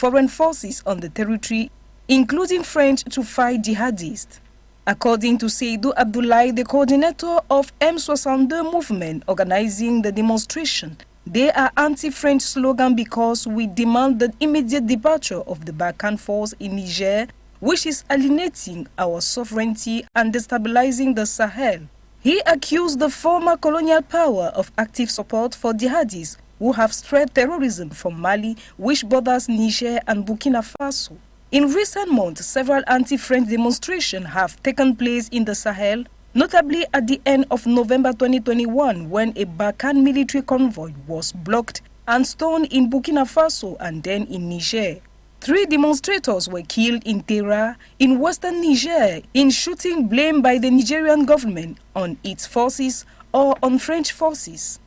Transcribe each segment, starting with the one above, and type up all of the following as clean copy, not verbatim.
foreign forces on the territory, including French, to fight jihadists. According to Seydou Abdoulaye, the coordinator of M62 movement organizing the demonstration, they are anti-French slogan because we demand the immediate departure of the Barkhane force in Niger, which is alienating our sovereignty and destabilizing the Sahel. He accused the former colonial power of active support for jihadis who have spread terrorism from Mali, which borders Niger and Burkina Faso. In recent months, several anti-French demonstrations have taken place in the Sahel, notably at the end of November 2021 when a Barkhane military convoy was blocked and stoned in Burkina Faso and then in Niger. 3 demonstrators were killed in Tera, in western Niger, in shooting blamed by the Nigerian government on its forces or on French forces.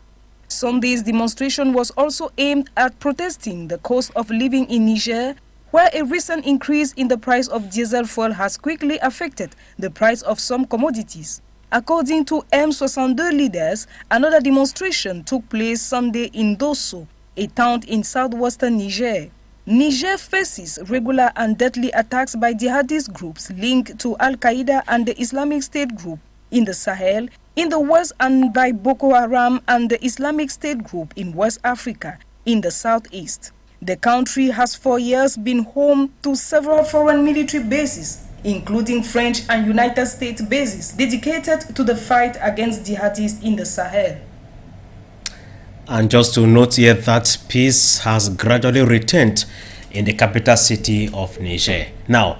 Sunday's demonstration was also aimed at protesting the cost of living in Niger, where a recent increase in the price of diesel fuel has quickly affected the price of some commodities. According to M62 leaders, another demonstration took place Sunday in Dosso, a town in southwestern Niger. Niger faces regular and deadly attacks by jihadist groups linked to Al-Qaeda and the Islamic State group in the Sahel, in the west, and by Boko Haram and the Islamic State group in West Africa, in the southeast. The country has for years been home to several foreign military bases, including French and United States bases dedicated to the fight against jihadists in the Sahel. And just to note here that peace has gradually returned in the capital city of Niger. Now,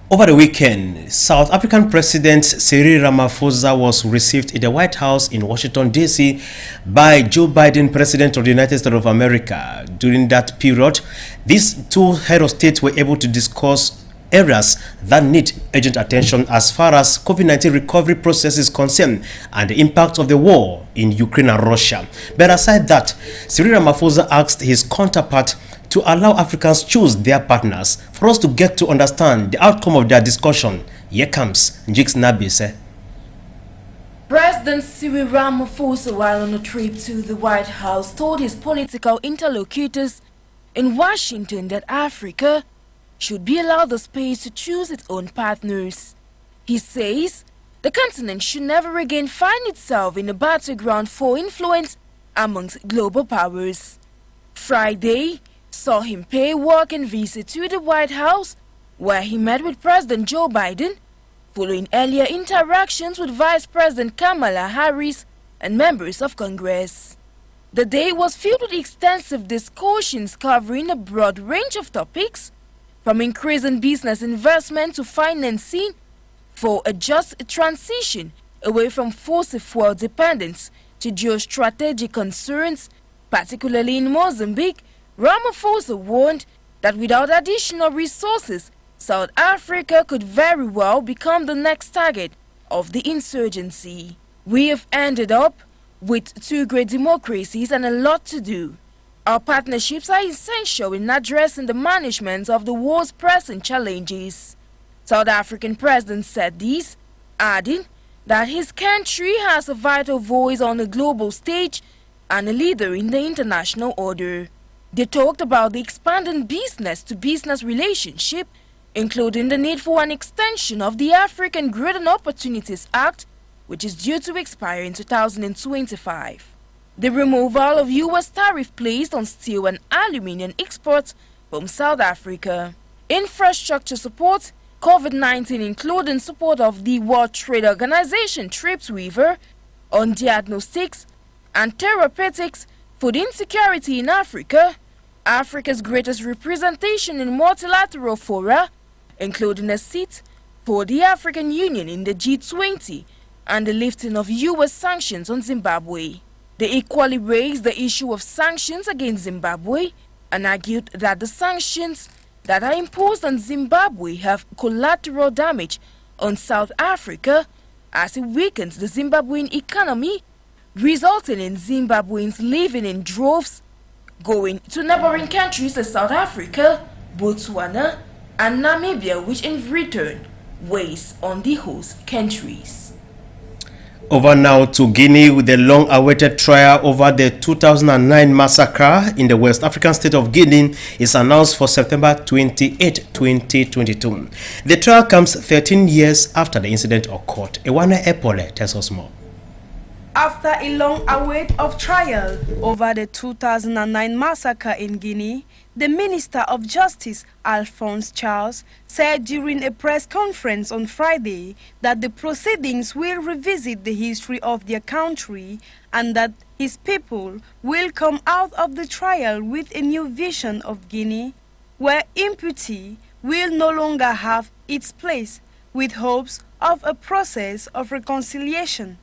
over the weekend, South African President Cyril Ramaphosa was received in the White House in Washington, D.C. by Joe Biden, President of the United States of America. During that period, these 2 heads of state were able to discuss areas that need urgent attention as far as COVID-19 recovery process is concerned and the impact of the war in Ukraine and Russia. But aside that, Cyril Ramaphosa asked his counterpart to allow Africans choose their partners for us to get to understand the outcome of their discussion. Here comes Njix Nabise. President Cyril Ramaphosa, while on a trip to the White House, told his political interlocutors in Washington that Africa should be allowed the space to choose its own partners. He says the continent should never again find itself in a battleground for influence amongst global powers. Friday saw him pay a walking visit to the White House, where he met with President Joe Biden, following earlier interactions with Vice President Kamala Harris and members of Congress. The day was filled with extensive discussions covering a broad range of topics, from increasing business investment to financing for a just transition away from fossil fuel dependence to geostrategic concerns, particularly in Mozambique. Ramaphosa warned that without additional resources, South Africa could very well become the next target of the insurgency. We have ended up with 2 great democracies and a lot to do. Our partnerships are essential in addressing the management of the war's pressing challenges. South African president said this, adding that his country has a vital voice on the global stage and a leader in the international order. They talked about the expanding business-to-business relationship, including the need for an extension of the African Growth Opportunities Act, which is due to expire in 2025. The removal of U.S. tariff placed on steel and aluminium exports from South Africa. Infrastructure support, COVID-19 including support of the World Trade Organization TRIPS waiver on diagnostics and therapeutics, food insecurity in Africa, Africa's greatest representation in multilateral fora, including a seat for the African Union in the G20, and the lifting of U.S. sanctions on Zimbabwe. They equally raised the issue of sanctions against Zimbabwe and argued that the sanctions that are imposed on Zimbabwe have collateral damage on South Africa as it weakens the Zimbabwean economy, resulting in Zimbabweans living in droves, going to neighboring countries like South Africa, Botswana, and Namibia, which in return weighs on the host countries. Over now to Guinea, with the long-awaited trial over the 2009 massacre in the West African state of Guinea is announced for September 28, 2022. The trial comes 13 years after the incident occurred. Ewana Epole tells us more. After a long await of trial over the 2009 massacre in Guinea, the Minister of Justice, Alphonse Charles, said during a press conference on Friday that the proceedings will revisit the history of their country and that his people will come out of the trial with a new vision of Guinea, where impunity will no longer have its place, with hopes of a process of reconciliation.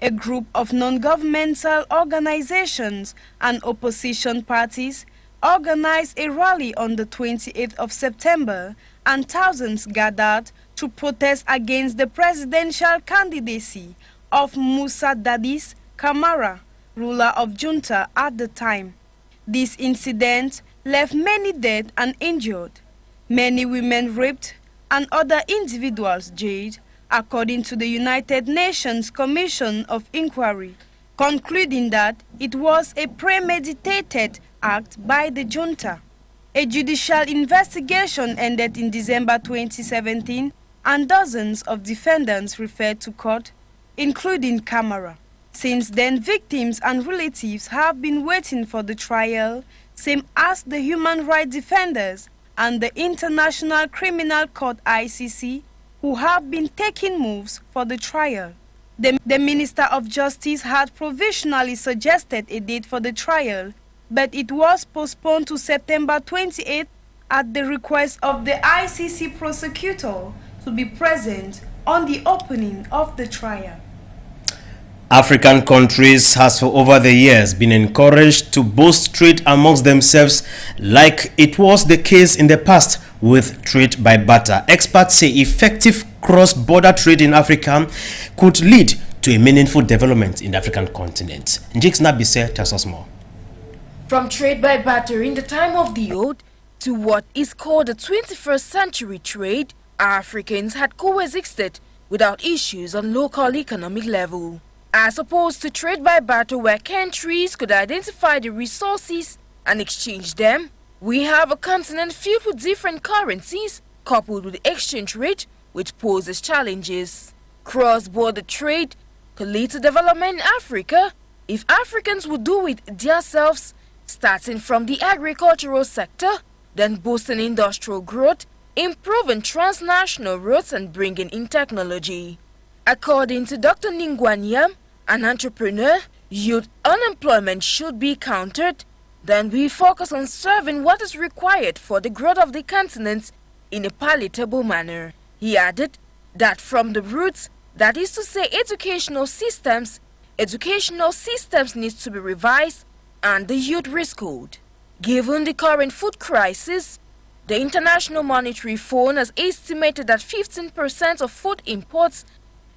A group of non-governmental organizations and opposition parties organized a rally on the 28th of September, and thousands gathered to protest against the presidential candidacy of Moussa Dadis Camara, ruler of junta at the time. This incident left many dead and injured, many women raped, and other individuals jailed, according to the United Nations Commission of Inquiry, concluding that it was a premeditated act by the junta. A judicial investigation ended in December 2017, and dozens of defendants referred to court, including Camara. Since then, victims and relatives have been waiting for the trial, same as the human rights defenders and the International Criminal Court (ICC), who have been taking moves for the trial. The Minister of Justice had provisionally suggested a date for the trial, but it was postponed to September 28 at the request of the ICC prosecutor to be present on the opening of the trial. African countries has for over the years been encouraged to boost trade amongst themselves like it was the case in the past with trade by barter. Experts say effective cross-border trade in Africa could lead to a meaningful development in the African continent. Njix Nabise tells us more. From trade by barter in the time of the old to what is called the 21st century trade, Africans had coexisted without issues on local economic level. As opposed to trade by barter where countries could identify the resources and exchange them, we have a continent filled with different currencies coupled with exchange rate, which poses challenges. Cross-border trade could lead to development in Africa if Africans would do it themselves, starting from the agricultural sector, then boosting industrial growth, improving transnational routes and bringing in technology. According to Dr. Ningwanyam, an entrepreneur, youth unemployment should be countered. Then we focus on serving what is required for the growth of the continent in a palatable manner. He added that from the roots, that is to say educational systems needs to be revised and the youth rescued. Given the current food crisis, the International Monetary Fund has estimated that 15% of food imports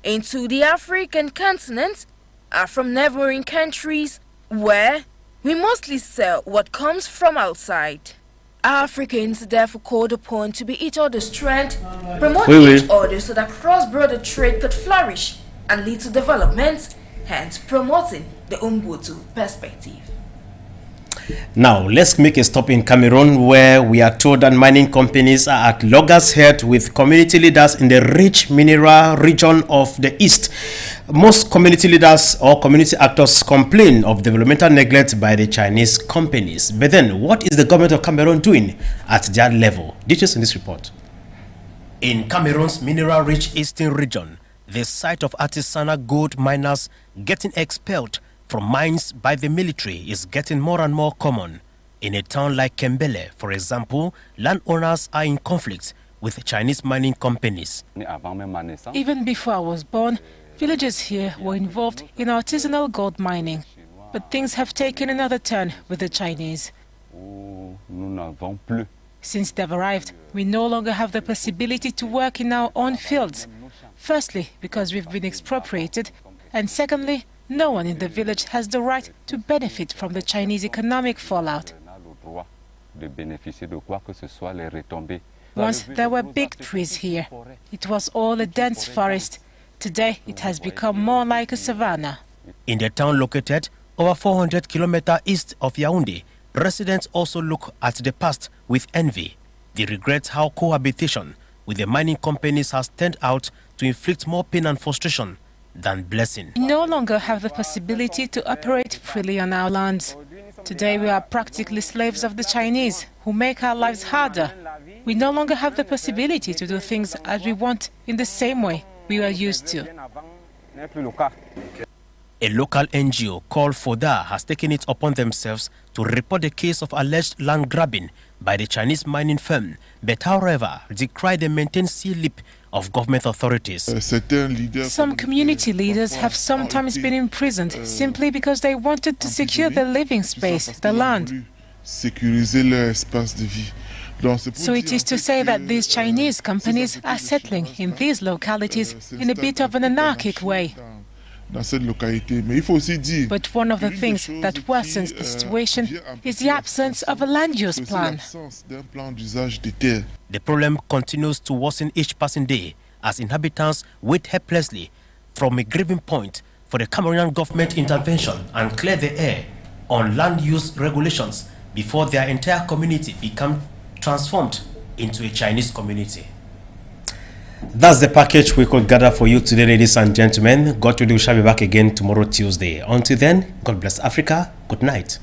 into the African continent are from neighboring countries where we mostly sell what comes from outside. Africans therefore called upon to be each other's strength, promote each other so that cross-border trade could flourish and lead to development, hence promoting the Ubuntu perspective. Now, let's make a stop in Cameroon, where we are told that mining companies are at loggerheads with community leaders in the rich mineral region of the east. Most community leaders or community actors complain of developmental neglect by the Chinese companies. But then, what is the government of Cameroon doing at that level? Details in this report. In Cameroon's mineral-rich eastern region, the sight of artisanal gold miners getting expelled from mines by the military is getting more and more common. In a town like Kembele, for example, landowners are in conflict with Chinese mining companies. Even before I was born, villagers here were involved in artisanal gold mining, but things have taken another turn with the Chinese. Since they've arrived, we no longer have the possibility to work in our own fields. Firstly, because we've been expropriated, and secondly, no one in the village has the right to benefit from the Chinese economic fallout. Once there were big trees here. It was all a dense forest. Today, it has become more like a savanna. In the town located over 400 kilometers east of Yaoundé, residents also look at the past with envy. They regret how cohabitation with the mining companies has turned out to inflict more pain and frustration than blessing. We no longer have the possibility to operate freely on our lands. Today we are practically slaves of the Chinese, who make our lives harder. We no longer have the possibility to do things as we want in the same way we were used to. A local NGO called FODA has taken it upon themselves to report the case of alleged land grabbing by the Chinese mining firm, but however, decry the maintained sea lip of government authorities. Some community leaders have sometimes been imprisoned simply because they wanted to secure their living space, the land. So it is to say that these Chinese companies are settling in these localities in a bit of an anarchic way. But one of the things that worsens the situation is the absence of a land use plan. The problem continues to worsen each passing day as inhabitants wait helplessly from a grieving point for the Cameroonian government intervention and clear the air on land use regulations before their entire community become transformed into a Chinese community. That's the package we could gather for you today, ladies and gentlemen. God willing, we shall be back again tomorrow, Tuesday. Until then, God bless Africa. Good night.